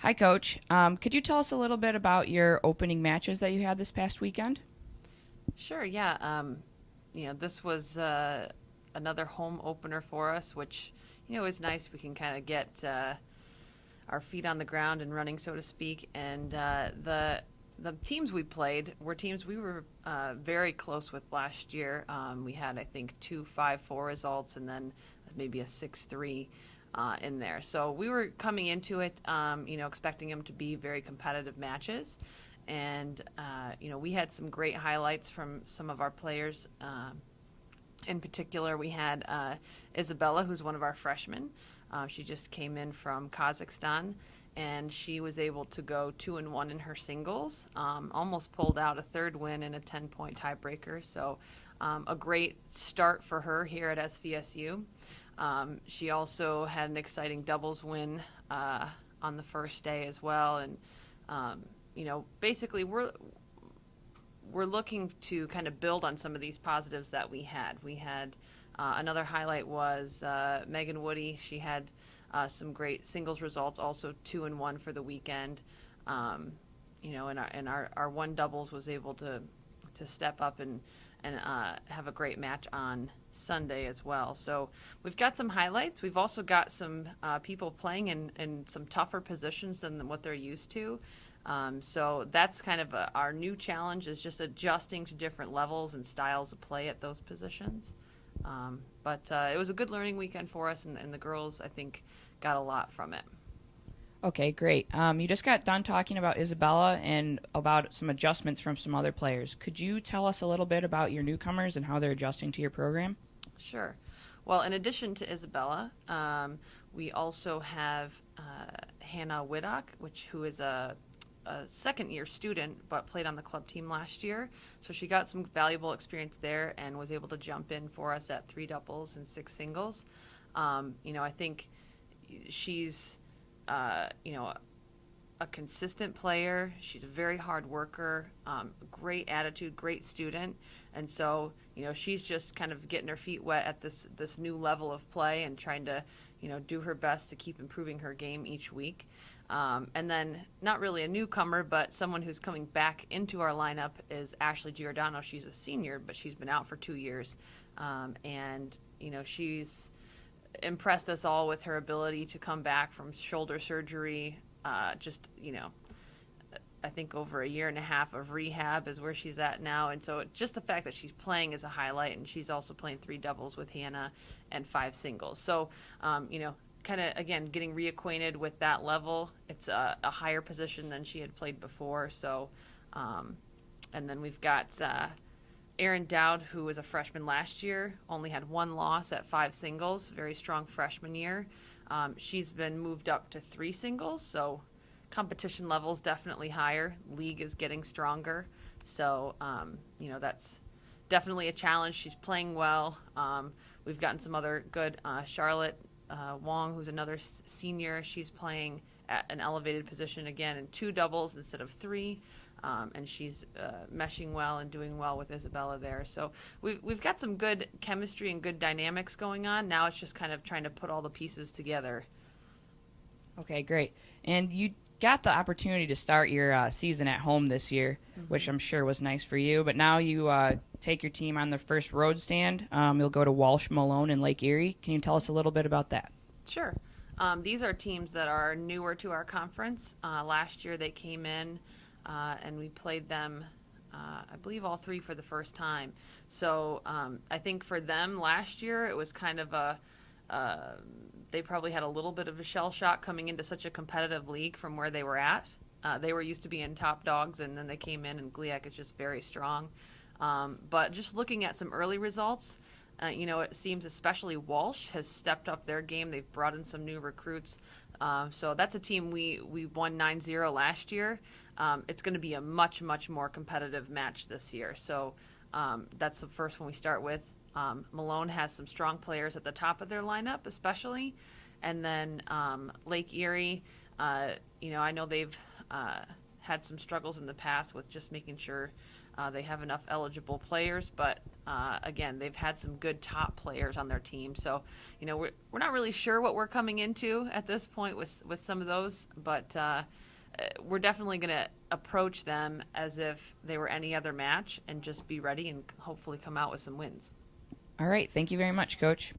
Hi, Coach. Could you tell us a little bit about your opening matches that you had this past weekend? Sure, yeah. This was another home opener for us, which, is nice. We can kind of get our feet on the ground and running, so to speak. And the teams we played were teams we were very close with last year. We had, I think, two 5-4 results and then maybe a 6-3 in there. So we were coming into it, expecting them to be very competitive matches. And, we had some great highlights from some of our players. In particular, we had Isabella, who's one of our freshmen. She just came in from Kazakhstan, and she was able to go 2-1 in her singles. Almost pulled out a third win in a 10-point tiebreaker. So, a great start for her here at SVSU. She also had an exciting doubles win on the first day as well, and basically we're looking to kind of build on some of these positives that we had. We had another highlight was Megan Woody. She had some great singles results, also 2-1 for the weekend. And our one doubles was able to step up and have a great match on Sunday as well. So we've got some highlights. We've also got some people playing in some tougher positions than what they're used to. So that's kind of our new challenge, is just adjusting to different levels and styles of play at those positions. But it was a good learning weekend for us, and the girls, I think, got a lot from it. Okay, great. You just got done talking about Isabella and about some adjustments from some other players. Could you tell us a little bit about your newcomers and how they're adjusting to your program? Sure. Well, in addition to Isabella, we also have Hannah Widdock, who is a second year student but played on the club team last year. So she got some valuable experience there and was able to jump in for us at 3 doubles and 6 singles. I think she's, a consistent player. She's a very hard worker, great attitude, great student. And so, she's just kind of getting her feet wet at this new level of play and trying to, do her best to keep improving her game each week. And then, not really a newcomer, but someone who's coming back into our lineup is Ashley Giordano. She's a senior, but she's been out for 2 years. And, she's impressed us all with her ability to come back from shoulder surgery. I think over a year and a half of rehab is where she's at now. And so just the fact that she's playing is a highlight, and she's also playing 3 doubles with Hannah and 5 singles. So, kind of, again, getting reacquainted with that level. It's a higher position than she had played before. So, and then we've got Erin Dowd, who was a freshman last year, only had 1 loss at 5 singles, very strong freshman year. She's been moved up to 3 singles, so competition level is definitely higher. League is getting stronger. So, that's definitely a challenge. She's playing well. We've gotten some other good Charlotte Wong, who's another senior. She's playing at an elevated position again in 2 doubles instead of 3. And she's meshing well and doing well with Isabella there. So we've got some good chemistry and good dynamics going on. Now it's just kind of trying to put all the pieces together. Okay, great. And you got the opportunity to start your season at home this year, which I'm sure was nice for you. But now you take your team on their first road stand. You'll go to Walsh, Malone, and Lake Erie. Can you tell us a little bit about that? Sure. These are teams that are newer to our conference. Last year they came in and we played them, I believe, all 3 for the first time. So I think for them last year it was kind of they probably had a little bit of a shell shock coming into such a competitive league from where they were at. They were used to being top dogs, and then they came in, and GLIAC is just very strong. But just looking at some early results, it seems especially Walsh has stepped up their game. They've brought in some new recruits. So that's a team we won 9-0 last year. It's going to be a much, much more competitive match this year. So that's the first one we start with. Malone has some strong players at the top of their lineup, especially. And then Lake Erie, I know they've had some struggles in the past with just making sure they have enough eligible players, but Again, they've had some good top players on their team, so we're not really sure what we're coming into at this point with some of those, but we're definitely going to approach them as if they were any other match and just be ready and hopefully come out with some wins. All right. Thank you very much, Coach.